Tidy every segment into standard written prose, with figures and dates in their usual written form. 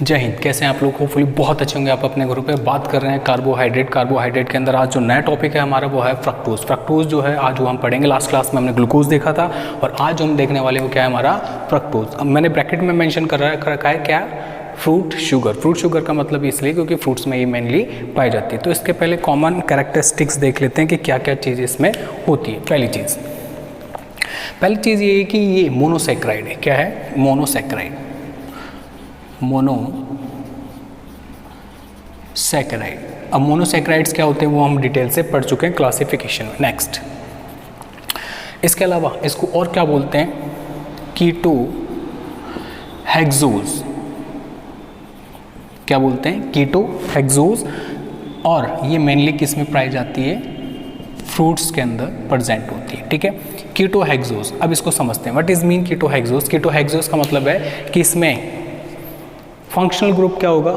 जय हिंद। कैसे हैं आप लोग? होपफुली बहुत अच्छे होंगे। आप अपने ग्रुप पे बात कर रहे हैं कार्बोहाइड्रेट के अंदर आज जो नया टॉपिक है हमारा वो है फ्रक्टोज। फ्रक्टोज जो है आज वो हम पढ़ेंगे। लास्ट क्लास में हमने ग्लूकोज देखा था और आज जो हम देखने वाले वो क्या है हमारा फ्रक्टोज। अब मैंने ब्रैकेट में मेंशन कर रखा है क्या? Fruit sugar. फ्रूट शुगर का मतलब इसलिए क्योंकि फ्रूट्स में ये मेनली पाई जाती है। तो इसके पहले कॉमन कैरेक्टरिस्टिक्स देख लेते हैं कि क्या क्या चीज़ इसमें होती है। पहली चीज़ ये है कि ये मोनोसैकेराइड है। क्या है? मोनोसैकेराइड। मोनोसैकेराइड। अब मोनोसैकेराइड्स क्या होते हैं वो हम डिटेल से पढ़ चुके हैं क्लासिफिकेशन में। नेक्स्ट, इसके अलावा इसको और क्या बोलते हैं? Keto hexose. क्या बोलते हैं? Keto hexose. और ये मेनली किस में पाई जाती है? फ्रूट्स के अंदर प्रेजेंट होती है। ठीक है, कीटो हेक्सोज। अब इसको समझते हैं। What is mean keto hexose? Keto hexose का मतलब है कि इसमें फंक्शनल ग्रुप क्या होगा?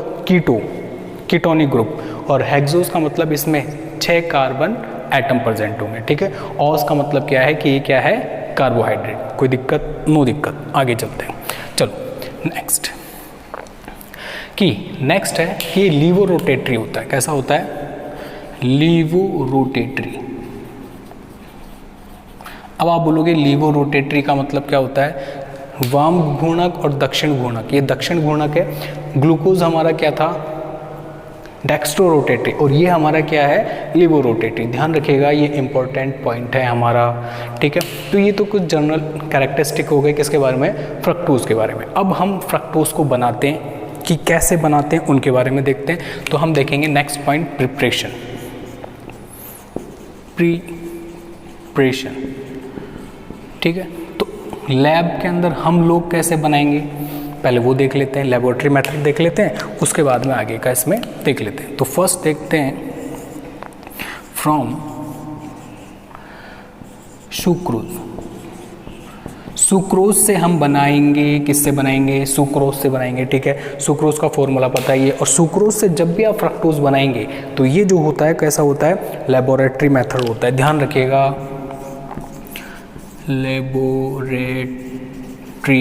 Ketonic group. और हेक्सोज का मतलब इसमें 6 कार्बन एटम प्रेजेंट होंगे। ठीक है, ऑस का मतलब क्या है कि ये क्या है? कार्बोहाइड्रेट। कोई दिक्कत? नो दिक्कत। आगे चलते हैं। चलो नेक्स्ट है कि ये लीवो रोटेटरी होता है। कैसा होता है? Levo rotatory. अब आप बोलोगे लीवो रोटेटरी का मतलब क्या होता है? वाम घूर्णक और दक्षिण घूर्णक। ये दक्षिण घूर्णक है। ग्लूकोज हमारा क्या था? Dextro rotatory. और ये हमारा क्या है? Levo rotatory. ध्यान रखिएगा, ये इंपॉर्टेंट पॉइंट है हमारा। ठीक है, तो ये तो कुछ जनरल कैरेक्टरिस्टिक हो गए किसके बारे में? फ्रक्टोज के बारे में। अब हम फ्रक्टोज को बनाते हैं कि कैसे बनाते हैं उनके बारे में देखते हैं। तो हम देखेंगे नेक्स्ट पॉइंट, प्रिपरेशन। ठीक है, तो लैब के अंदर हम लोग कैसे बनाएंगे पहले वो देख लेते हैं। लेबोरेटरी मेथड देख लेते हैं, उसके बाद में आगे का इसमें देख लेते हैं। तो फर्स्ट देखते हैं फ्रॉम सुक्रोज। सुक्रोज से हम बनाएंगे। किससे बनाएंगे? सुक्रोज से बनाएंगे। ठीक है, सुक्रोज का फॉर्मूला पता ही है। और सुक्रोज से जब भी आप फ्रक्टोज बनाएंगे तो ये जो होता है कैसा होता है? लेबोरेटरी मेथड होता है। ध्यान रखिएगा, लेबोरेटरी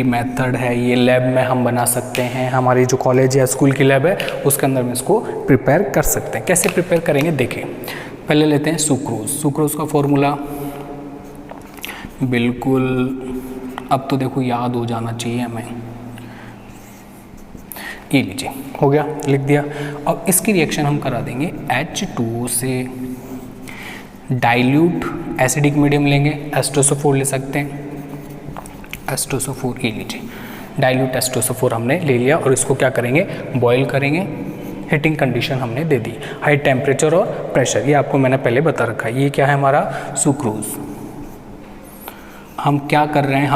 मेथड है ये। लैब में हम बना सकते हैं। हमारी जो कॉलेज या स्कूल की लैब है उसके अंदर में इसको प्रिपेयर कर सकते हैं। कैसे प्रिपेयर करेंगे देखें। पहले लेते हैं सुक्रोज। सुक्रोज का फॉर्मूला बिल्कुल अब तो देखो याद हो जाना चाहिए हमें। ये लीजिए, हो गया, लिख दिया। अब इसकी रिएक्शन हम करा देंगे H2O से डाइल्यूट एसिडिक मीडियम लेंगे। H2SO4 ले सकते हैं। H2SO4 ये लीजिए, डाइल्यूट H2SO4 हमने ले लिया और इसको क्या करेंगे? बॉयल करेंगे। हीटिंग कंडीशन हमने दे दी, हाई टेम्परेचर और प्रेशर। ये आपको मैंने पहले बता रखा है। ये क्या है हमारा? सुक्रोज। हम क्या कर रहे हैं?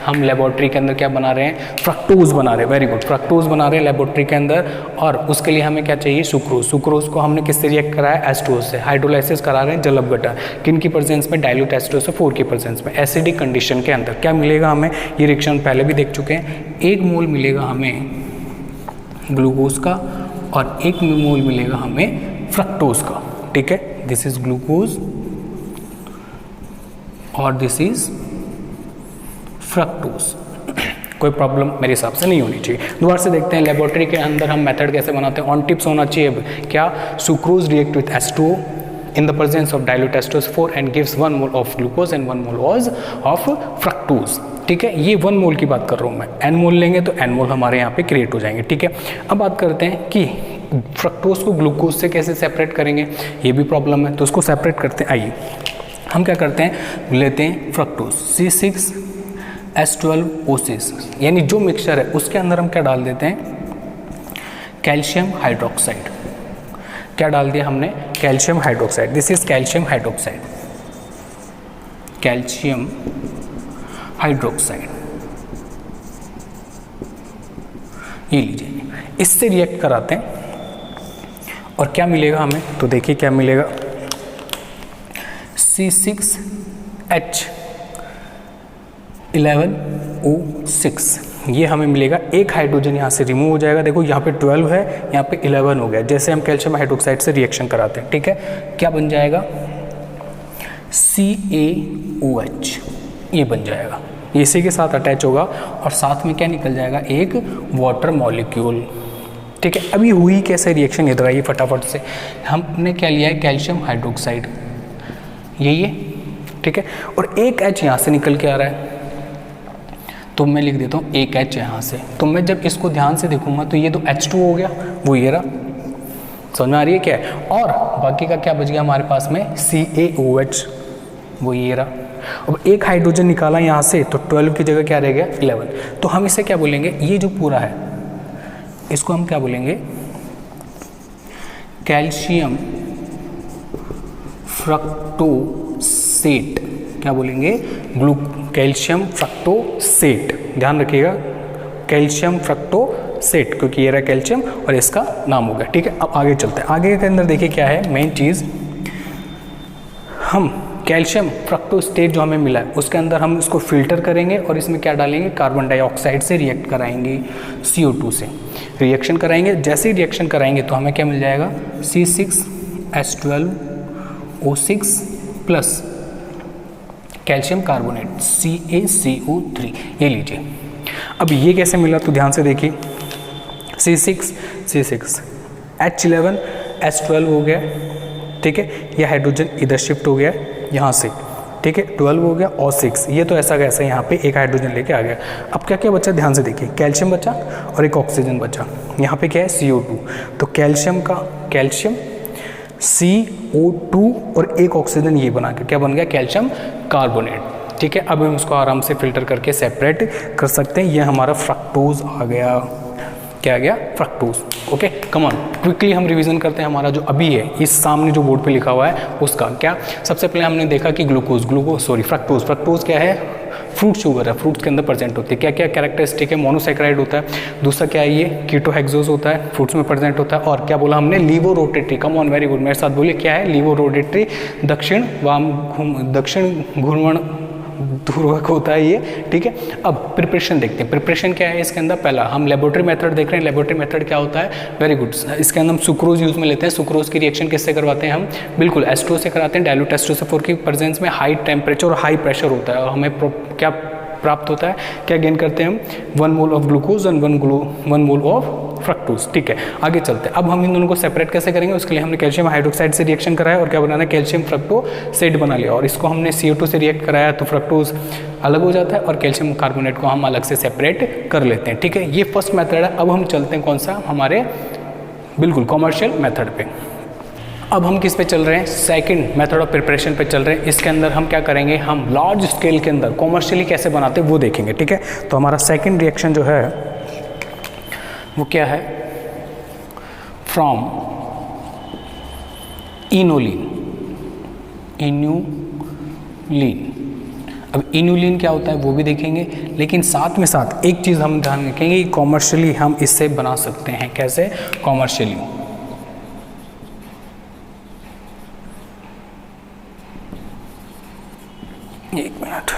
हम लेबोरेटरी के अंदर क्या बना रहे हैं? फ्रक्टोज बना रहे हैं। वेरी गुड, फ्रक्टोज बना रहे हैं लेबोरेटरी के अंदर। और उसके लिए हमें क्या चाहिए? सुक्रोज। सुक्रोज को हमने किससे रिएक्ट करा है? H2O से। हाइड्रोलाइसिस करा रहे हैं जल अपघटन। किन की प्रेजेंस में? डाइल्यूट H2SO4 की प्रेजेंस में। एसिडिक कंडीशन के अंदर क्या मिलेगा हमें? ये रिएक्शन पहले भी देख चुके हैं। 1 मोल मिलेगा हमें ग्लूकोज का और 1 मोल मिलेगा हमें फ्रक्टोज का। ठीक है, दिस इज ग्लूकोज और दिस इज फ्रक्टोज। कोई प्रॉब्लम मेरे हिसाब से नहीं होनी चाहिए। दोबारा से देखते हैं लेबोरेटरी के अंदर हम मेथड कैसे बनाते हैं। ऑन टिप्स होना चाहिए क्या? Sucrose react with H2O in the presence of dilute H2SO4 and gives 1 mole of glucose and 1 mole of fructose। ठीक है, ये 1 मोल की बात कर रहा हूँ मैं। n मोल लेंगे तो n मोल हमारे यहाँ पे क्रिएट हो जाएंगे। ठीक है, अब बात करते हैं कि फ्रक्टोज को ग्लूकोज से कैसे सेपरेट करेंगे। ये भी प्रॉब्लम है, तो उसको सेपरेट करते हैं। आइए हम क्या करते हैं, लेते हैं फ्रक्टोज C6H12O6, यानी जो मिक्सचर है उसके अंदर हम क्या डाल देते हैं? Calcium hydroxide. क्या डाल दिया हमने? Calcium hydroxide. This is calcium hydroxide. Calcium hydroxide ये लीजिए, इससे रिएक्ट कराते हैं और क्या मिलेगा हमें? तो देखिए क्या मिलेगा? C6H11O6 ये हमें मिलेगा। एक हाइड्रोजन यहाँ से रिमूव हो जाएगा। देखो यहाँ पे 12 है, यहाँ पे 11 हो गया। जैसे हम कैल्शियम हाइड्रोक्साइड से रिएक्शन कराते हैं। ठीक है, क्या बन जाएगा? CaOH ये बन जाएगा। इसी के साथ अटैच होगा और साथ में क्या निकल जाएगा, एक वाटर मॉलिक्यूल। ठीक है, अभी हुई कैसे रिएक्शन, इधर आइए फटाफट से। हमने क्या लिया है, कैल्शियम हाइड्रोक्साइड, यही है। ठीक है, और एक H यहाँ से निकल के आ रहा है, तो मैं लिख देता हूँ एक H यहाँ से। तो मैं जब इसको ध्यान से देखूंगा तो ये तो H2 हो गया, वो ये रहा, समझ में आ रही है क्या है। और बाकी का क्या बच गया हमारे पास में, CaOH, वो ये रहा। अब एक हाइड्रोजन निकाला यहाँ से, तो 12 की जगह क्या रह गया, 11। तो हम इसे क्या बोलेंगे, ये जो पूरा है इसको हम क्या बोलेंगे, कैल्शियम फ्रक्टोसेट। क्या बोलेंगे, कैल्शियम फ्रक्टोसेट, ध्यान रखिएगा, कैल्शियम फ्रक्टोसेट, क्योंकि ये रहा कैल्शियम और इसका नाम हो गया। ठीक है, अब आगे चलते हैं। आगे के अंदर देखिए क्या है मेन चीज़, हम कैल्शियम फ्रक्टोसेट जो हमें मिला है उसके अंदर हम इसको फिल्टर करेंगे और इसमें क्या डालेंगे, कार्बन डाइऑक्साइड से रिएक्ट कराएंगे, CO2 से रिएक्शन कराएंगे। जैसे ही रिएक्शन कराएंगे तो हमें क्या मिल जाएगा, C6H12O6 plus calcium carbonate CaCO3, ये लीजिए। अब ये कैसे मिला तो ध्यान से देखिए, C6 H11H12 हो गया। ठीक है, ये हाइड्रोजन इधर शिफ्ट हो गया यहाँ से। ठीक है, 12 हो गया और 6, ये तो ऐसा कैसा यहाँ पे एक हाइड्रोजन लेके आ गया। अब क्या क्या बचा, ध्यान से देखिए, कैल्शियम बचा और एक ऑक्सीजन बचा। यहाँ पे क्या है, CO2, तो कैल्शियम का कैल्शियम CO2 और एक ऑक्सीजन, ये बना के क्या बन गया, कैल्शियम कार्बोनेट। ठीक है, अब हम उसको आराम से फिल्टर करके सेपरेट कर सकते हैं। ये हमारा फ्रक्टोज आ गया, क्या आ गया, fructose. Okay, come on, quickly हम रिवीजन करते हैं हमारा जो अभी है, इस सामने जो बोर्ड पे लिखा हुआ है उसका। क्या, सबसे पहले हमने देखा कि फ्रक्टोज क्या है, फ्रूट शुगर है, फ्रूट्स के अंदर प्रेजेंट होती है। क्या क्या कैरेक्टरिस्टिक है, मोनोसैकेराइड होता है। दूसरा क्या है, ये कीटोहेक्सोज होता है, फ्रूट्स में प्रेजेंट होता है। और क्या बोला हमने, levo rotatory, come on, very good, मेरे साथ बोलिए क्या है, लीवो रोटेटरी, दक्षिण घूर्णन ध्रुवक होता है ये। ठीक है, अब प्रिपरेशन देखते हैं। प्रिपरेशन क्या है इसके अंदर, पहला हम लेबोरेटरी मेथड देख रहे हैं। लेबोरेटरी मेथड क्या होता है, वेरी गुड, इसके अंदर हम सुक्रोज यूज में लेते हैं। सुक्रोज की रिएक्शन किससे करवाते हैं हम, बिल्कुल H2O से कराते हैं। डाइल्यूट H2SO4 की प्रेजेंस में हाई टेम्परेचर और हाई प्रेशर होता है और हमें क्या प्राप्त होता है, क्या गेन करते हैं हम, 1 mole of glucose and 1 mole of fructose. ठीक है, आगे चलते हैं। अब हम इन दोनों को सेपरेट कैसे करेंगे, उसके लिए हमने कैल्शियम हाइड्रोक्साइड से रिएक्शन कराया और क्या बनाना है, कैल्शियम फ्रक्टोसेट बना लिया। और इसको हमने CO2 से रिएक्ट कराया तो फ्रक्टोज अलग हो जाता है और कैल्शियम कार्बोनेट को हम अलग से सेपरेट कर लेते हैं। ठीक है, ये फर्स्ट मेथड है। अब हम चलते हैं कौन सा, हमारे बिल्कुल कॉमर्शियल मेथड पे। अब हम किस पे चल रहे हैं, सेकंड मेथड ऑफ प्रिपरेशन पे चल रहे हैं। इसके अंदर हम क्या करेंगे, हम लार्ज स्केल के अंदर कॉमर्शियली कैसे बनाते हैं वो देखेंगे। ठीक है, तो हमारा सेकंड रिएक्शन जो है वो क्या है, फ्रॉम इनोलिन। अब इनोलिन क्या होता है वो भी देखेंगे, लेकिन साथ में साथ एक चीज़ हम ध्यान रखेंगे कि कॉमर्शियली हम इससे बना सकते हैं। कैसे, कॉमर्शियली, एक मिनट,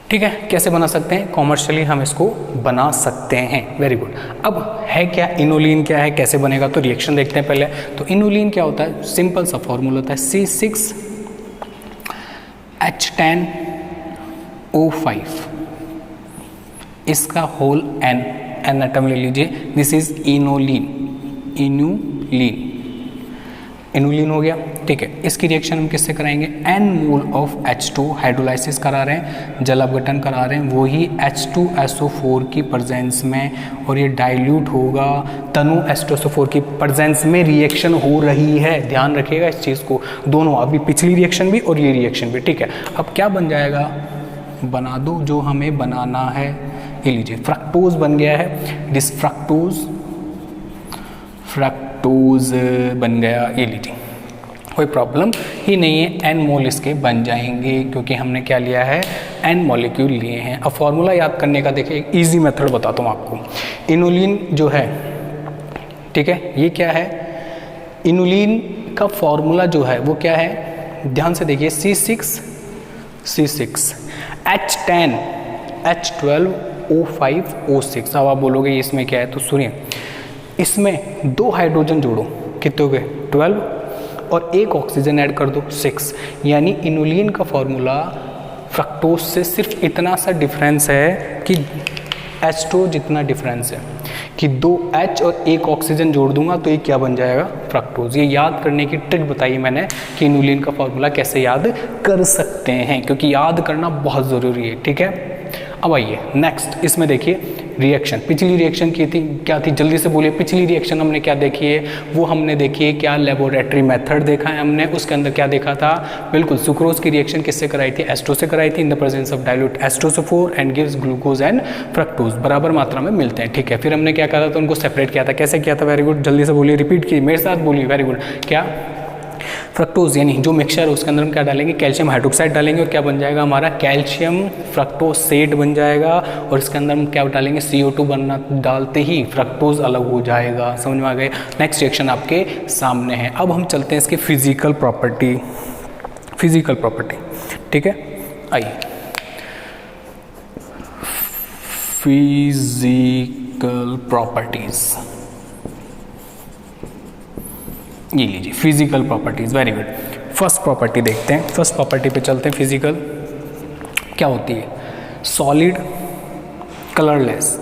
ठीक है, कैसे बना सकते हैं, कॉमर्शियली हम इसको बना सकते हैं। Very good. अब है क्या इनोलिन, क्या है, कैसे बनेगा, तो रिएक्शन देखते हैं पहले। तो इनोलिन क्या होता है, सिंपल सा फॉर्मूला होता है C6H10O5, इसका होल एन एटम ले लीजिए। दिस इज इनोलिन हो गया। ठीक है, इसकी रिएक्शन हम किससे कराएंगे, N mole of H2 hydrolysis करा रहे हैं, जल अपघटन करा रहे हैं, वही H2SO4 की प्रेजेंस में, और ये डाइल्यूट होगा तनु H2SO4 की प्रेजेंस में रिएक्शन हो रही है। ध्यान रखिएगा इस चीज़ को, दोनों, अभी पिछली रिएक्शन भी और ये रिएक्शन भी। ठीक है, अब क्या बन जाएगा, बना दो जो हमें बनाना है। ये लीजिए, फ्रक्टोज बन गया है, दिस फ्रक्टोज बन गया, ये लीजिए, कोई प्रॉब्लम ही नहीं है। N मोल इसके बन जाएंगे क्योंकि हमने क्या लिया है, N मॉलिक्यूल लिए हैं। अब फॉर्मूला याद करने का देखिए, एक ईजी मेथड बताता हूँ आपको। इनोलिन जो है, ठीक है, ये क्या है, इनोलिन का फॉर्मूला जो है वो क्या है, ध्यान से देखिए, C6H10H12O5O6। अब आप बोलोगे इसमें क्या है, तो सुनिए, इसमें 2 हाइड्रोजन जोड़ो, कितने हो गए 12, और 1 ऑक्सीजन ऐड कर दो 6, यानी इनुलिन का फॉर्मूला फ्रक्टोज से सिर्फ इतना सा डिफरेंस है कि H2 जितना डिफरेंस है कि 2 H और 1 ऑक्सीजन जोड़ दूंगा तो ये क्या बन जाएगा फ्रक्टोज। ये याद करने की ट्रिक बताई मैंने कि इनुलिन का फॉर्मूला कैसे याद कर सकते हैं, क्योंकि याद करना बहुत ज़रूरी है, ठीक है। अब आइए नेक्स्ट, इसमें देखिए रिएक्शन, पिछली रिएक्शन की थी क्या थी, जल्दी से बोलिए। पिछली रिएक्शन हमने क्या देखी है, वो हमने देखी है क्या, लेबोरेटरी मेथड देखा है हमने, उसके अंदर क्या देखा था, बिल्कुल सुक्रोज की रिएक्शन किससे कराई थी, एस्टो से कराई थी, in the presence of dilute H2SO4 and gives glucose and fructose, बराबर मात्रा में मिलते हैं, ठीक है। फिर हमने क्या करा था, उनको सेपरेट किया था, कैसे किया था, वेरी गुड, जल्दी से बोलिए, रिपीट कीजिए मेरे साथ, बोलिए, वेरी गुड। क्या, फ्रक्टोज यानी जो मिक्सचर है उसके अंदर हम क्या डालेंगे, कैल्शियम हाइड्रोक्साइड डालेंगे, और क्या बन जाएगा हमारा कैल्शियम फ्रक्टोसेट बन जाएगा, और इसके अंदर हम क्या डालेंगे, CO2 बनना, डालते ही फ्रक्टोज अलग हो जाएगा। समझ में आ गए। नेक्स्ट रिएक्शन आपके सामने है। अब हम चलते हैं इसके फिजिकल प्रॉपर्टी, ठीक है। आइए फिजिकल प्रॉपर्टीज, ये लीजिए physical properties, very good. First property देखते हैं, फर्स्ट प्रॉपर्टी पे चलते हैं। फिजिकल क्या होती है, सॉलिड, कलरलेस,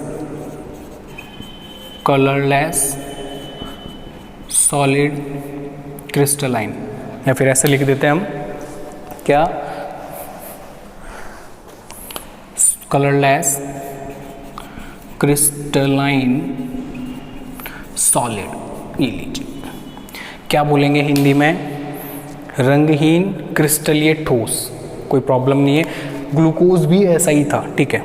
सॉलिड, क्रिस्टलाइन, या फिर ऐसे लिख देते हैं हम क्या, कलरलेस, क्रिस्टलाइन, सॉलिड। ये लीजिए क्या बोलेंगे हिंदी में, रंगहीन, क्रिस्टलीय, ठोस, कोई प्रॉब्लम नहीं है। ग्लूकोज भी ऐसा ही था, ठीक है।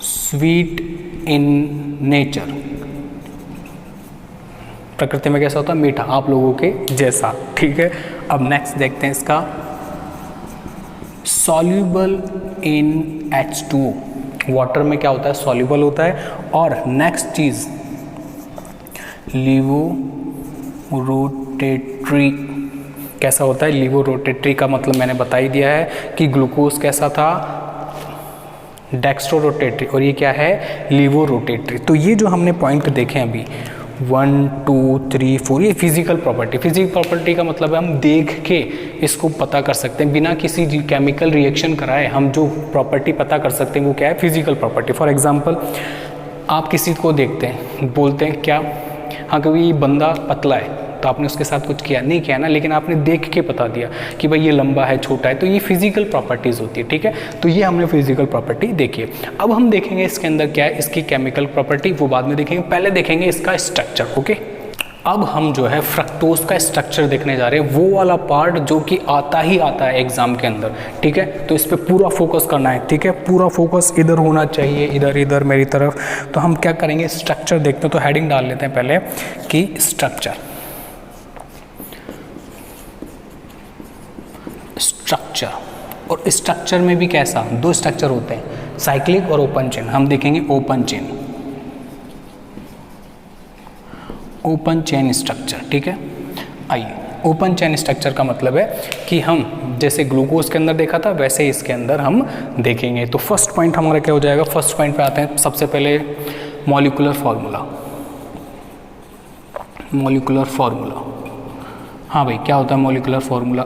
स्वीट इन नेचर, प्रकृति में कैसा होता है, मीठा, आप लोगों के जैसा, ठीक है। अब नेक्स्ट देखते हैं इसका, सॉल्यूबल इन H2O, वाटर में क्या होता है, सॉल्यूबल होता है। और नेक्स्ट चीज लिवोरोटेटरी, कैसा होता है, लिवोरोटेटरी का मतलब मैंने बता ही दिया है कि ग्लूकोज कैसा था, डेक्स्ट्रोरोटेटरी, और ये क्या है, लिवोरोटेटरी। तो ये जो हमने पॉइंट देखे अभी 1 2 3 4, ये फिजिकल प्रॉपर्टी का मतलब है हम देख के इसको पता कर सकते हैं, बिना किसी केमिकल रिएक्शन कराए हम जो प्रॉपर्टी पता कर सकते हैं वो क्या है, फिजिकल प्रॉपर्टी। फॉर एग्जांपल आप किसी को देखते हैं, बोलते हैं क्या, हाँ कभी ये बंदा पतला है, तो आपने उसके साथ कुछ किया नहीं किया ना, लेकिन आपने देख के बता दिया कि भाई ये लंबा है, छोटा है, तो ये फिजिकल प्रॉपर्टीज़ होती है, ठीक है। तो ये हमने फिजिकल प्रॉपर्टी देखी है। अब हम देखेंगे इसके अंदर क्या है, इसकी केमिकल प्रॉपर्टी, वो बाद में देखेंगे, पहले देखेंगे इसका स्ट्रक्चर, ओके। अब हम जो है फ्रक्टोज का स्ट्रक्चर देखने जा रहे हैं, वो वाला पार्ट जो कि आता है एग्जाम के अंदर, ठीक है। तो इस पर पूरा फोकस करना है, ठीक है, पूरा फोकस इधर होना चाहिए, इधर मेरी तरफ। तो हम क्या करेंगे, स्ट्रक्चर देखते हैं, तो हेडिंग डाल लेते हैं पहले कि स्ट्रक्चर, और स्ट्रक्चर में भी कैसा, 2 स्ट्रक्चर होते हैं, साइक्लिक और ओपन चेन। हम देखेंगे ओपन चेन स्ट्रक्चर, ठीक है। आइए, ओपन चेन स्ट्रक्चर का मतलब है कि हम जैसे ग्लूकोज के अंदर देखा था वैसे इसके अंदर हम देखेंगे। तो फर्स्ट पॉइंट हमारा क्या हो जाएगा, फर्स्ट पॉइंट पे आते हैं। सबसे पहले मॉलिक्यूलर फार्मूला, हाँ भाई क्या होता है मॉलिक्यूलर फार्मूला,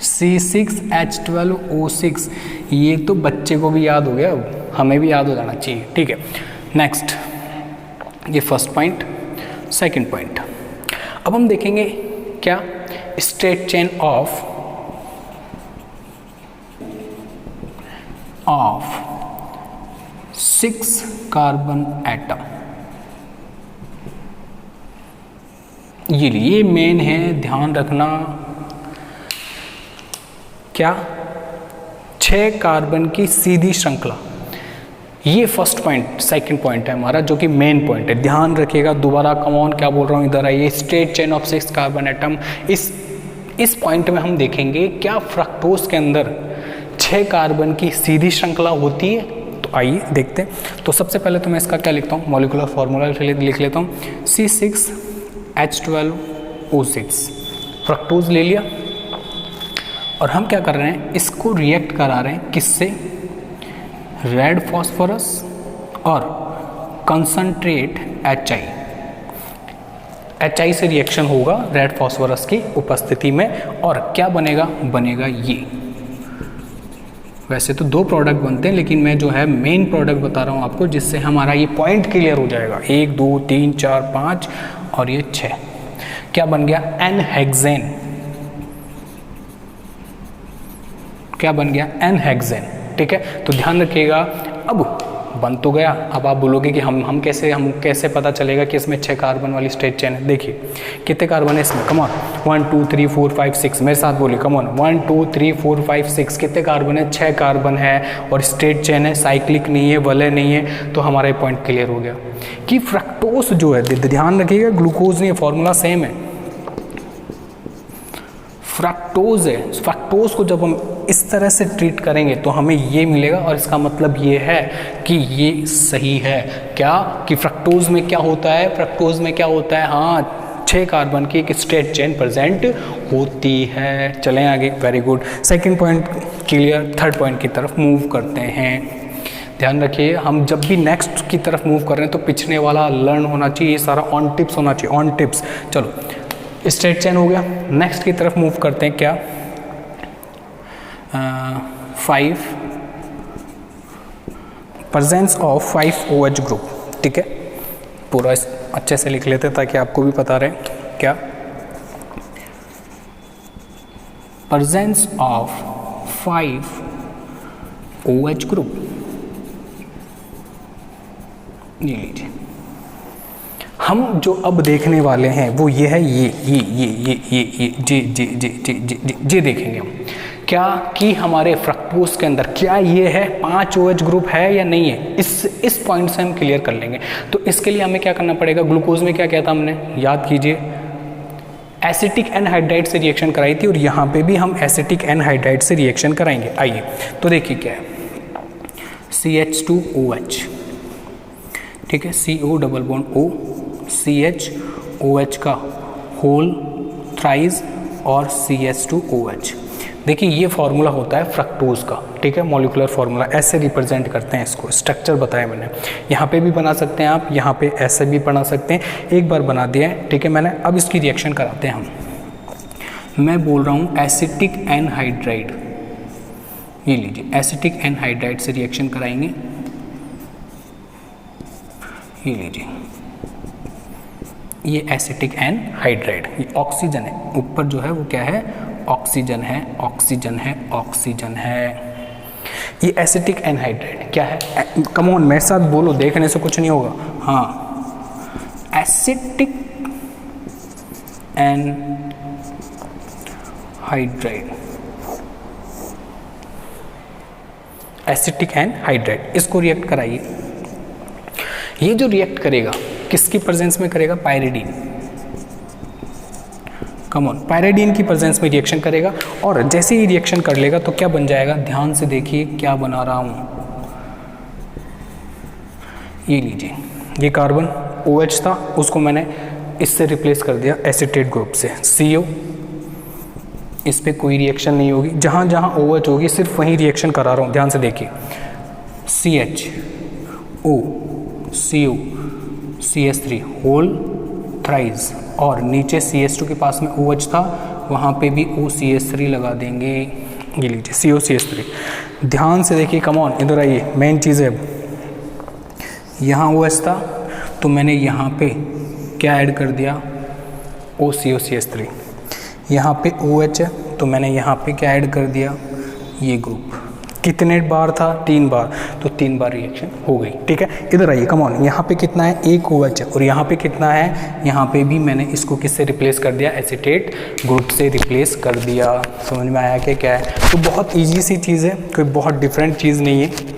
C6H12O6, ये तो बच्चे को भी याद हो गया, हमें भी याद हो जाना चाहिए, ठीक है। नेक्स्ट, ये फर्स्ट पॉइंट। सेकंड पॉइंट, अब हम देखेंगे क्या, straight chain of 6 carbon atom. ये मेन है, ध्यान रखना, क्या, 6 कार्बन की सीधी श्रृंखला, ये फर्स्ट पॉइंट, सेकंड पॉइंट है हमारा जो कि मेन पॉइंट है, ध्यान रखिएगा। दोबारा कमॉन क्या बोल रहा हूँ, इधर आइए, straight chain of 6 carbon atom. इस पॉइंट में हम देखेंगे क्या फ्रक्टोज के अंदर 6 कार्बन की सीधी श्रृंखला होती है। तो आइए देखते हैं। तो सबसे पहले तो मैं इसका क्या लिखता हूँ, मॉलिक्यूलर फार्मूला लिख लेता हूँ, C6H12O6, फ्रक्टोज ले लिया, और हम क्या कर रहे हैं, इसको रिएक्ट करा रहे हैं किससे, रेड फॉस्फोरस और कंसंट्रेट HI से रिएक्शन होगा रेड फॉस्फोरस की उपस्थिति में, और क्या बनेगा, बनेगा ये। वैसे तो 2 प्रोडक्ट बनते हैं, लेकिन मैं जो है मेन प्रोडक्ट बता रहा हूँ आपको, जिससे हमारा ये पॉइंट क्लियर हो जाएगा। 1 2 3 4 5 और ये 6, क्या बन गया, N-हेक्सेन। क्या बन गया, N-हेक्सेन। ठीक है, तो ध्यान रखिएगा। अब बन तो गया, अब आप बोलोगे कि हम कैसे पता चलेगा कि इसमें 6 कार्बन वाली स्ट्रेट चेन है। देखिए कितने कार्बन है इसमें, कम ऑन, 1 2 3 4 5 6, मेरे साथ बोलिए, कम ऑन, 1 2 3 4 5 6, कितने कार्बन है, 6 कार्बन है, और स्ट्रेट चेन है, साइक्लिक नहीं है, वलय नहीं है। तो हमारा पॉइंट क्लियर हो गया कि फ्रक्टोज जो है, ध्यान रखिएगा, ग्लूकोज नहीं है, फॉर्मूला सेम है, फ्रक्टोज है। फ्रक्टोज को जब हम इस तरह से ट्रीट करेंगे तो हमें ये मिलेगा, और इसका मतलब ये है कि ये सही है। क्या कि फ्रक्टोज में क्या होता है, फ्रक्टोज में क्या होता है, हाँ 6 कार्बन की एक स्ट्रेट चेन प्रेजेंट होती है। चलें आगे, very good, second point clear. Third point की तरफ मूव करते हैं। ध्यान रखिए, हम जब भी नेक्स्ट की तरफ मूव कर रहे हैं तो पिछले वाला लर्न होना चाहिए, ये सारा ऑन टिप्स होना चाहिए, ऑन टिप्स। चलो स्ट्रेट चेन हो गया, नेक्स्ट की तरफ मूव करते हैं। क्या 5 प्रेजेंस ऑफ 5 OH ग्रुप। ठीक है, पूरा अच्छे से लिख लेते ताकि आपको भी पता रहे। क्या प्रेजेंस ऑफ 5 OH ग्रुप, ये लीजिए। हम जो अब देखने वाले हैं वो ये है, ये जे देखेंगे हम। क्या कि हमारे फ्रक्टोज के अंदर क्या ये है, 5 OH ग्रुप है या नहीं है, इस पॉइंट से हम क्लियर कर लेंगे। तो इसके लिए हमें क्या करना पड़ेगा, ग्लूकोज में क्या किया था हमने, याद कीजिए, एसिटिक एनहाइड्राइड से रिएक्शन कराई थी, और यहाँ पे भी हम एसिटिक एनहाइड्राइड से रिएक्शन कराएंगे। आइए तो देखिए क्या है, CH2OH, ठीक है, CO double bond O, CH-OH का होल थ्राइस और CH2OH। देखिए ये फार्मूला होता है फ्रक्टोज का, ठीक है, मॉलिक्यूलर फार्मूला, ऐसे रिप्रेजेंट करते हैं इसको। स्ट्रक्चर बताया मैंने, यहाँ पे भी बना सकते हैं आप, यहाँ पे ऐसे भी बना सकते हैं, एक बार बना दिया है, ठीक है मैंने। अब इसकी रिएक्शन कराते हैं हम। मैं बोल रहा हूँ एसिटिक एनहाइड्राइड, ये लीजिए, एसिटिक एनहाइड्राइड से रिएक्शन कराएंगे, ये लीजिए, ये एसिटिक एनहाइड्राइड, ये ऑक्सीजन है, ऊपर जो है वो क्या है, ऑक्सीजन है, ऑक्सीजन है, ऑक्सीजन है। ये एसिटिक एनहाइड्राइड क्या है, कम ऑन मेरे साथ बोलो, देखने से कुछ नहीं होगा। हाँ, एसिटिक एनहाइड्राइड, एसिटिक एनहाइड्राइड, इसको रिएक्ट कराइए। ये जो रिएक्ट करेगा किसकी प्रेजेंस में करेगा, पायरिडीन, कम ऑन, पायरिडीन की प्रेजेंस में रिएक्शन करेगा, और जैसे ही रिएक्शन कर लेगा तो क्या बन जाएगा, ध्यान से देखिए क्या बना रहा हूं, ये लीजिए, ये कार्बन OH था, उसको मैंने इससे रिप्लेस कर दिया एसिटेट ग्रुप से, CO, इस पे कोई रिएक्शन नहीं होगी, जहां जहां OH होगी सिर्फ वहीं रिएक्शन करा रहा हूं, ध्यान से देखिए, CH-O, CO, CH3 whole thrice, और नीचे CH2 के पास में OH था, वहाँ पे भी OCH3 लगा देंगे, ये लीजिए COCH3। ध्यान से देखिए, कम ऑन, इधर आइए, मेन चीज़ है, यहाँ OH था तो मैंने यहाँ पे क्या ऐड कर दिया, OCOCH3, यहाँ पे OH है तो मैंने यहाँ पे क्या ऐड कर दिया, ये ग्रुप। कितने बार था, 3 बार, तो 3 बार रिएक्शन हो गई, ठीक है। इधर आइए, कम ऑन, यहाँ पे कितना है, 1 OH है, और यहाँ पे कितना है, यहाँ पे भी मैंने इसको किससे रिप्लेस कर दिया, एसिटेट ग्रुप से रिप्लेस कर दिया। समझ में आया कि क्या है, तो बहुत ईजी सी चीज़ है, कोई बहुत डिफरेंट चीज़ नहीं है,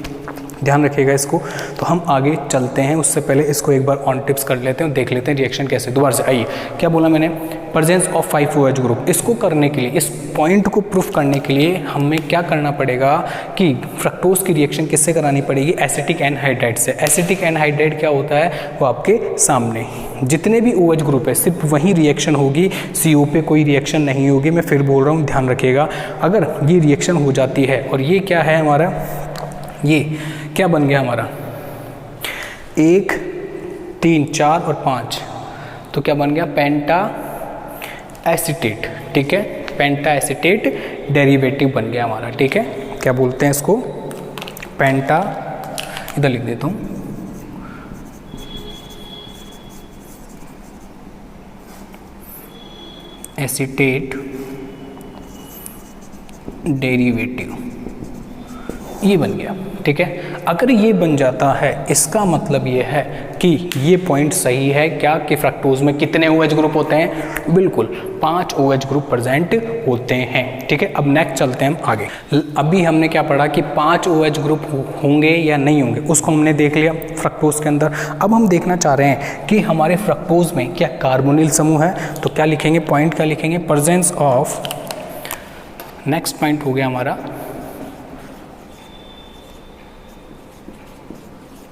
ध्यान रखिएगा इसको। तो हम आगे चलते हैं, उससे पहले इसको एक बार ऑन टिप्स कर लेते हैं, देख लेते हैं रिएक्शन कैसे। दोबारा से आइए, क्या बोला मैंने, प्रेजेंस ऑफ 5 OH ग्रुप। इसको करने के लिए, इस पॉइंट को प्रूफ करने के लिए हमें क्या करना पड़ेगा कि फ्रक्टोज की रिएक्शन किससे करानी पड़ेगी, एसिटिक एनहाइड्राइड से। एसिटिक एनहाइड्राइड क्या होता है, वो आपके सामने, जितने भी OH ग्रुप है सिर्फ वहीं रिएक्शन होगी, CO पे कोई रिएक्शन नहीं होगी। मैं फिर बोल रहा हूँ, ध्यान रखिएगा, अगर ये रिएक्शन हो जाती है, और ये क्या है हमारा, ये क्या बन गया हमारा, एक 3, 4 और 5, तो क्या बन गया पेंटा एसीटेट, ठीक है, पेंटा एसीटेट डेरिवेटिव बन गया हमारा, ठीक है। क्या बोलते हैं इसको, पेंटा, इधर लिख देता हूँ, एसीटेट डेरिवेटिव, ये बन गया, ठीक है। अगर ये बन जाता है इसका मतलब ये है कि ये पॉइंट सही है क्या, कि फ्रक्टोज में कितने OH ग्रुप होते हैं, बिल्कुल 5 OH ग्रुप प्रेजेंट होते हैं, ठीक है। अब नेक्स्ट चलते हैं हम आगे। अभी हमने क्या पढ़ा कि 5 OH ग्रुप होंगे या नहीं होंगे, उसको हमने देख लिया फ्रक्टोज के अंदर। अब हम देखना चाह रहे हैं कि हमारे फ्रक्टोज में क्या कार्बोनिल समूह है, तो क्या लिखेंगे, पॉइंट क्या लिखेंगे, प्रेजेंस ऑफ, नेक्स्ट पॉइंट हो गया हमारा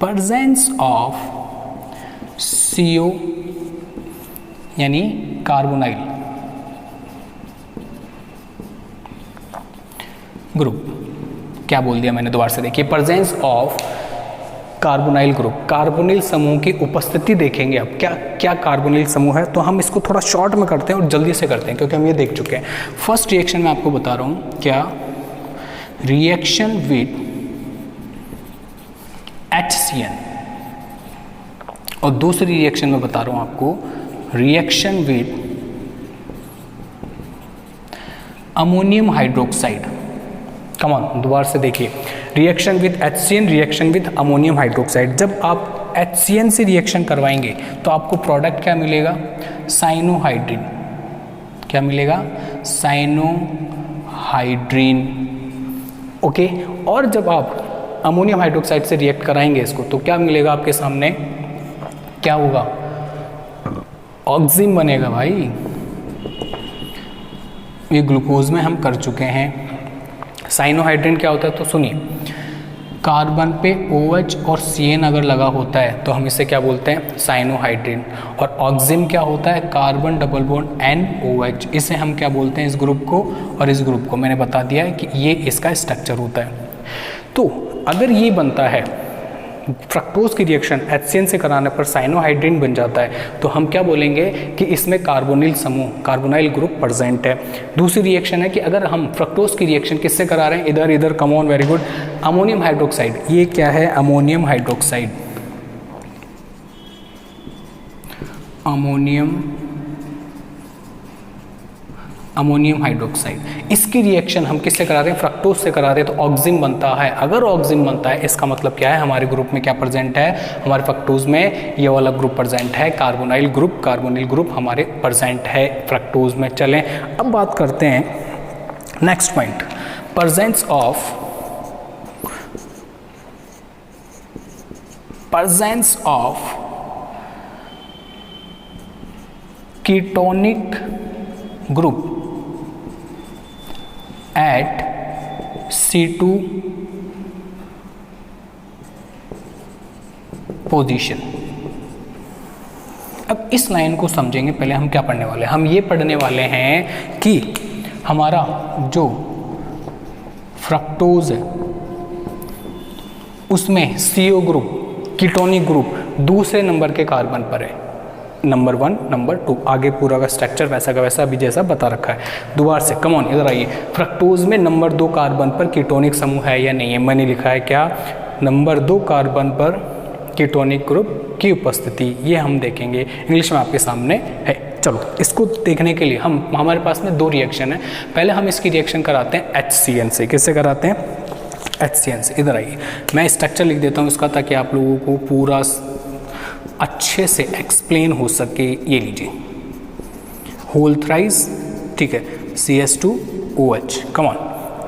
presence of CO यानी कार्बोनाइल ग्रुप। क्या बोल दिया मैंने, दोबारा से देखिए, presence of carbonyl group, carbonyl समूह की उपस्थिति देखेंगे। अब क्या क्या कार्बोनिल समूह है, तो हम इसको थोड़ा शॉर्ट में करते हैं और जल्दी से करते हैं क्योंकि हम ये देख चुके हैं। फर्स्ट रिएक्शन में आपको बता रहा हूँ, क्या रिएक्शन विद HCN, और दूसरी रिएक्शन में बता रहा हूं आपको reaction with ammonium hydroxide. Come on, दोबारा से देखिए, reaction with HCN, reaction with ammonium hydroxide. जब आप HCN से रिएक्शन करवाएंगे तो आपको प्रोडक्ट क्या मिलेगा, साइनोहाइड्रिन। क्या मिलेगा, साइनोहाइड्रिन, ओके। और जब आप अमोनियम हाइड्रोक्साइड से रिएक्ट कराएंगे इसको, तो क्या मिलेगा आपके सामने, क्या होगा, ऑक्सिम बनेगा भाई। ये ग्लूकोज में हम कर चुके हैं। साइनोहाइड्रिन क्या होता है, तो सुनिए, कार्बन पे OH और CN अगर लगा होता है तो हम इसे क्या बोलते हैं, साइनोहाइड्रिन। और ऑक्सिम क्या होता है, कार्बन डबल बॉन्ड NOH, इसे हम क्या बोलते हैं, इस ग्रुप को और इस ग्रुप को। मैंने बता दिया है कि ये इसका स्ट्रक्चर होता है। तो अगर ये बनता है, फ्रक्टोज की रिएक्शन HCN से कराने पर साइनोहाइड्रिन बन जाता है, तो हम क्या बोलेंगे कि इसमें कार्बोनिल समूह, कार्बोनाइल ग्रुप प्रेजेंट है। दूसरी रिएक्शन है कि अगर हम फ्रक्टोज की रिएक्शन किससे करा रहे हैं, इधर इधर, कम on, very good, ammonium hydroxide. ये क्या है, अमोनियम हाइड्रोक्साइड, अमोनियम हाइड्रोक्साइड। इसकी रिएक्शन हम किससे करा रहे हैं, फ्रक्टोज से करा रहे हैं, तो ऑक्सिम बनता है। अगर ऑक्सिम बनता है इसका मतलब क्या है, हमारे ग्रुप में क्या प्रेजेंट है, हमारे फ्रक्टोज में ये वाला ग्रुप प्रेजेंट है, कार्बोनाइल ग्रुप, कार्बोनिल ग्रुप हमारे प्रेजेंट है फ्रक्टोज में। चलें अब बात करते हैं next point, presence of ketonic group at C2 position. अब इस लाइन को समझेंगे, पहले हम क्या पढ़ने वाले हैं, हम ये पढ़ने वाले हैं कि हमारा जो फ्रक्टोज है उसमें CO ग्रुप, कीटोनिक ग्रुप दूसरे नंबर के कार्बन पर है, नंबर 1, नंबर 2, आगे पूरा का स्ट्रक्चर वैसा का वैसा अभी जैसा बता रखा है। दोबारा से, कम ऑन, इधर आइए, फ्रक्टोज में नंबर 2 कार्बन पर कीटोनिक समूह है या नहीं है, मैंने लिखा है क्या, नंबर 2 कार्बन पर कीटोनिक ग्रुप की उपस्थिति, ये हम देखेंगे, इंग्लिश में आपके सामने है। चलो इसको देखने के लिए हमारे पास में 2 रिएक्शन है। पहले हम इसकी रिएक्शन कराते हैं HCN से। किससे कराते हैं, HCN से। इधर आइए, मैं स्ट्रक्चर लिख देता हूँ इसका ताकि आप लोगों को पूरा अच्छे से एक्सप्लेन हो सके। ये लीजिए, होल थ्राइस, ठीक है, CS2OH, कम ऑन,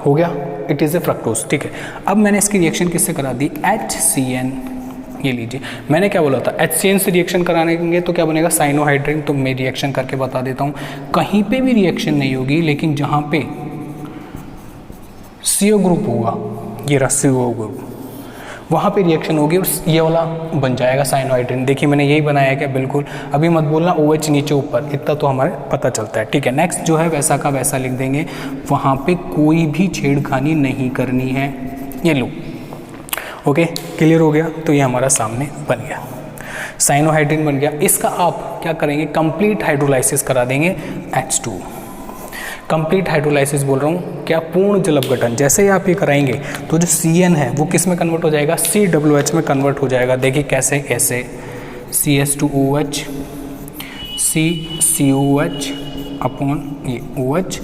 हो गया, इट इज़ ए फ्रक्टोज, ठीक है। अब मैंने इसकी रिएक्शन किससे करा दी, HCN, ये लीजिए, मैंने क्या बोला था, HCN से रिएक्शन कराएंगे तो क्या बनेगा, साइनोहाइड्रिन। तो मैं रिएक्शन करके बता देता हूँ, कहीं पे भी रिएक्शन नहीं होगी, लेकिन जहाँ पे CO ग्रुप होगा, ये रहा CO ग्रुप, वहाँ पे रिएक्शन होगी और ये वाला बन जाएगा साइनोहाइड्रिन। देखिए मैंने यही बनाया क्या, बिल्कुल, अभी मत बोलना OH नीचे ऊपर, इतना तो हमारे पता चलता है, ठीक है। नेक्स्ट जो है वैसा का वैसा लिख देंगे, वहाँ पे कोई भी छेड़खानी नहीं करनी है। ये लो, ओके, क्लियर हो गया, तो ये हमारा सामने बन गया। साइनोहाइड्रिन बन गया। इसका आप क्या करेंगे, कंप्लीट हाइड्रोलाइसिस करा देंगे H2। कंप्लीट हाइड्रोलाइसिस बोल रहा हूँ क्या, पूर्ण जल अपघटन। जैसे ही आप ये कराएंगे तो जो CN है वो किस में कन्वर्ट हो जाएगा, COOH में कन्वर्ट हो जाएगा। देखिए कैसे, ऐसे CS2OH COH अपॉन ये OH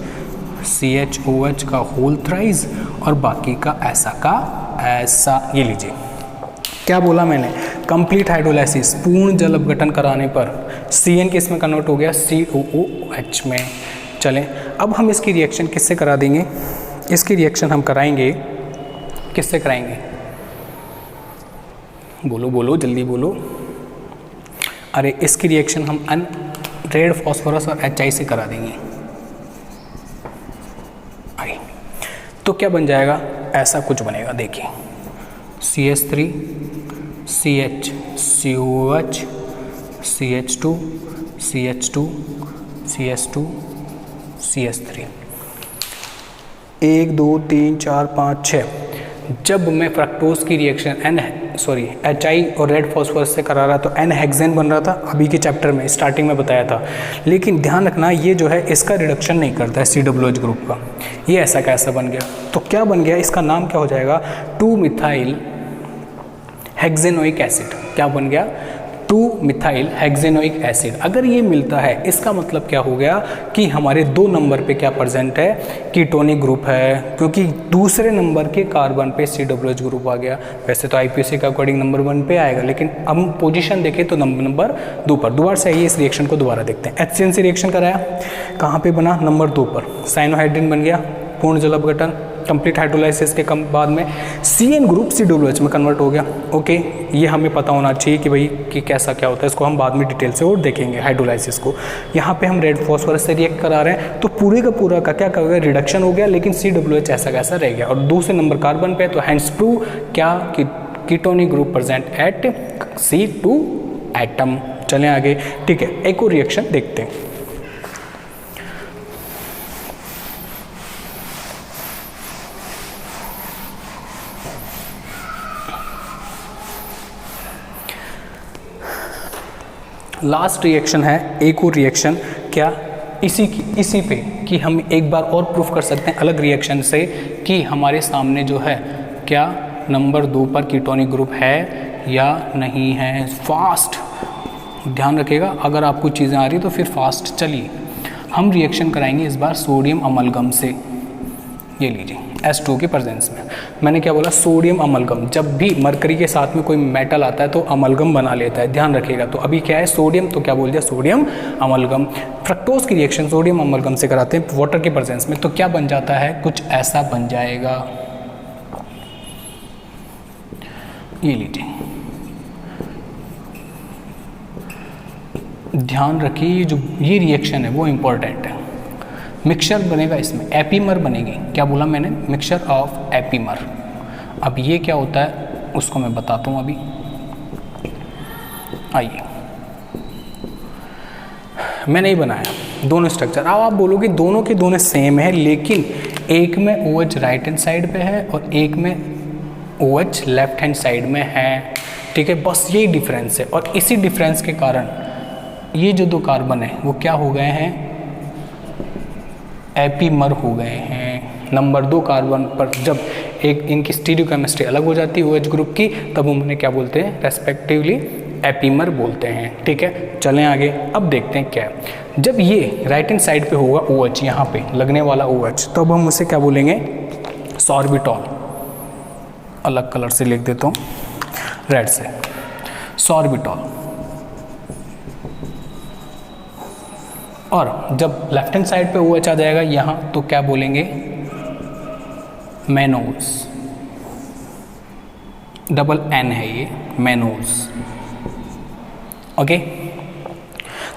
CHOH का होल थ्राइस और बाकी का ऐसा का ऐसा। ये लीजिए क्या बोला मैंने, कंप्लीट हाइड्रोलाइसिस पूर्ण जल अपघटन कराने पर CN किस में कन्वर्ट हो गया, COOH में। चलें अब हम इसकी रिएक्शन किससे करा देंगे, इसकी रिएक्शन हम कराएंगे किससे कराएंगे, बोलो बोलो जल्दी बोलो। अरे इसकी रिएक्शन हम रेड फॉस्फोरस और HI से करा देंगे। आई तो क्या बन जाएगा, ऐसा कुछ बनेगा। देखिए CS3 CH COOH CH2 CH2 CS2 CS3 1 2 3 4 5 6। जब मैं फ्रक्टोज की रिएक्शन HI और रेड फॉस्फोरस से करा रहा तो N हेक्सेन बन रहा था, अभी के चैप्टर में स्टार्टिंग में बताया था। लेकिन ध्यान रखना ये जो है इसका रिडक्शन नहीं करता है COOH ग्रुप का। ये ऐसा कैसा बन गया, तो क्या बन गया, इसका नाम क्या हो जाएगा, 2-मिथाइल हेक्सेनोइक एसिड। क्या बन गया, 2-मिथाइल हेक्सेनोइक एसिड। अगर ये मिलता है इसका मतलब क्या हो गया कि हमारे 2 नंबर पे क्या प्रेजेंट है, कीटोनिक ग्रुप है, क्योंकि दूसरे नंबर के कार्बन पे COOH ग्रुप आ गया। वैसे तो IPC का अकॉर्डिंग नंबर 1 पे आएगा, लेकिन हम पोजीशन देखें तो नंबर 2 पर। दोबारा से आइए इस रिएक्शन को दोबारा देखते हैं। HCN से रिएक्शन कराया, कहाँ पे बना, नंबर 2 पर। साइनोहाइड्रिन बन गया, पूर्ण जल अपघटन, कंप्लीट हाइड्रोलाइसिस के बाद में CN ग्रुप COOH में कन्वर्ट हो गया। ओके, ये हमें पता होना चाहिए कि भाई कि कैसा क्या होता है, इसको हम बाद में डिटेल से और देखेंगे हाइड्रोलाइसिस को। यहाँ पे हम रेड फॉस्फोरस से रिएक्ट करा रहे हैं तो पूरे का पूरा का क्या करेगा, रिडक्शन हो गया, लेकिन COOH ऐसा कैसा रह गया और दूसरे नंबर कार्बन पे। तो हैंड्स प्रूव क्या, ketonic group present at C2 atom. चलें आगे, ठीक है, एक और रिएक्शन देखते हैं। लास्ट रिएक्शन है, एक और रिएक्शन क्या, इसी पे कि हम एक बार और प्रूफ कर सकते हैं अलग रिएक्शन से कि हमारे सामने जो है क्या नंबर 2 पर कीटोनिक ग्रुप है या नहीं है। फास्ट ध्यान रखिएगा, अगर आपको चीज़ें आ रही तो फिर फास्ट चलिए। हम रिएक्शन कराएंगे इस बार सोडियम अमलगम से। ये लीजिए H2 के प्रेजेंस में मैंने क्या बोला, सोडियम अमलगम। जब भी मरकरी के साथ में कोई मेटल आता है तो अमलगम बना लेता है, ध्यान रखिएगा। तो अभी क्या है, सोडियम, तो क्या बोल दिया, सोडियम अमलगम। फ्रक्टोज की रिएक्शन सोडियम अमलगम से कराते हैं वाटर के प्रेजेंस में, तो क्या बन जाता है, कुछ ऐसा बन जाएगा। ये लीजिए, ध्यान रखिए जो ये रिएक्शन है वो इम्पोर्टेंट है। मिक्सचर बनेगा इसमें, एपीमर बनेगी। क्या बोला मैंने, मिक्सचर ऑफ एपीमर। अब ये क्या होता है उसको मैं बताता हूँ अभी। आइए, मैंने ही बनाया दोनों स्ट्रक्चर। अब आप बोलोगे दोनों के दोनों सेम है, लेकिन एक में OH राइट हैंड साइड पे है और एक में OH लेफ्ट हैंड साइड में है। ठीक है, बस यही डिफरेंस है। और इसी डिफरेंस के कारण ये जो 2 कार्बन है वो क्या हो गए हैं, एपीमर हो गए हैं। नंबर 2 कार्बन पर जब एक इनकी स्टीरियोकेमिस्ट्री अलग हो जाती है OH ग्रुप की, तब हम उन्हें क्या बोलते हैं, रेस्पेक्टिवली एपीमर बोलते हैं। ठीक है, चलें आगे। अब देखते हैं क्या है, जब ये राइट हैंड साइड पे होगा OH, यहाँ पे लगने वाला OH, तब हम उसे क्या बोलेंगे, सॉर्बिटॉल। अलग कलर से लिख देता हूँ, रेड से, सॉर्बिटॉल। और जब लेफ्ट हैंड साइड पे OH आ जाएगा यहाँ, तो क्या बोलेंगे, मैनोज। डबल N है ये, मैनोज। ओके,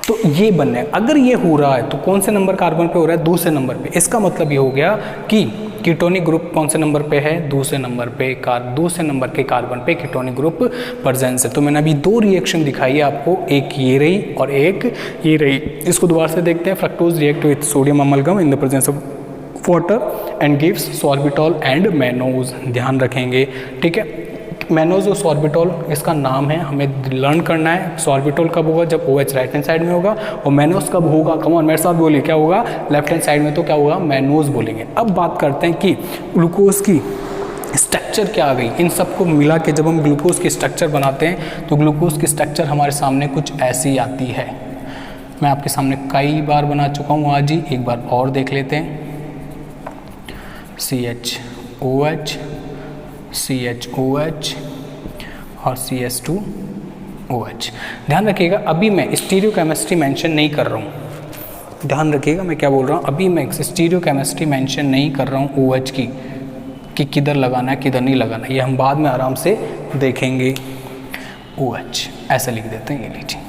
तो ये बनना है। अगर ये हो रहा है तो कौन से नंबर कार्बन पे हो रहा है, दूसरे नंबर पे। इसका मतलब ये हो गया कि कीटोनिक ग्रुप कौन से नंबर पे है, दूसरे नंबर पे। दूसरे नंबर के कार्बन पे कीटोनिक ग्रुप प्रेजेंस है। तो मैंने अभी 2 रिएक्शन दिखाई है आपको, एक ये रही और एक ये रही। इसको दोबारा से देखते हैं। Fructose react with sodium amalgam in the presence of water and gives sorbitol and mannose. ध्यान रखेंगे, ठीक है। मैनोजो सॉर्बिटॉल इसका नाम है, हमें लर्न करना है। सॉर्बिटॉल कब होगा? जब OH राइट हैंड साइड में होगा, और मैनोज कब होगा? कम ऑन मेरे साथ बोलिए, क्या होगा? लेफ्ट हैंड साइड में, तो क्या होगा? मैनोज बोलेंगे। अब बात करते हैं कि ग्लूकोज की स्ट्रक्चर क्या आ गई। इन सबको मिला के जब हम ग्लूकोज की स्ट्रक्चर बनाते हैं तो ग्लूकोज की स्ट्रक्चर हमारे सामने कुछ ऐसी आती है। मैं आपके सामने कई बार बना चुका हूँ आज ही, एक बार और देख लेते हैं। CHOH, CHOH और CS2OH। ध्यान रखिएगा, अभी मैं स्टीरियोकेमिस्ट्री मेंशन नहीं कर रहा हूँ। ध्यान रखिएगा मैं क्या बोल रहा हूँ, अभी मैं स्टीरियोकेमिस्ट्री मेंशन नहीं कर रहा हूँ OH की, कि किधर लगाना है किधर नहीं लगाना, ये हम बाद में आराम से देखेंगे। OH ऐसा लिख देते हैं, ये लीजिए।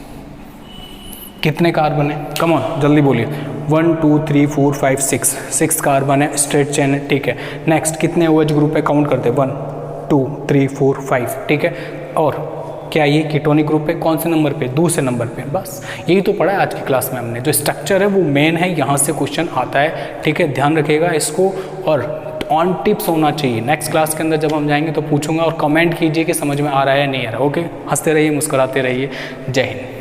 कितने कार्बन है? कम ऑन जल्दी बोलिए। 1 2 3 4 5 6 कार्बन है, स्ट्रेट चेन है, ठीक है। नेक्स्ट कितने OH ग्रुप है? काउंट करते हैं, 1 2 3 4 5, ठीक है। और क्या ये कीटोनिक ग्रुप है? कौन से नंबर पे? दूसरे नंबर पे। बस यही तो पढ़ा है आज की क्लास में हमने। जो स्ट्रक्चर है वो मेन है, यहाँ से क्वेश्चन आता है, ठीक है। ध्यान रखिएगा इसको, और ऑन टिप्स होना चाहिए। नेक्स्ट क्लास के अंदर जब हम जाएंगे तो पूछूंगा, और कमेंट कीजिए कि समझ में आ रहा है या नहीं आ रहा। ओके, हंसते रहिए, मुस्कुराते रहिए। जय हिंद।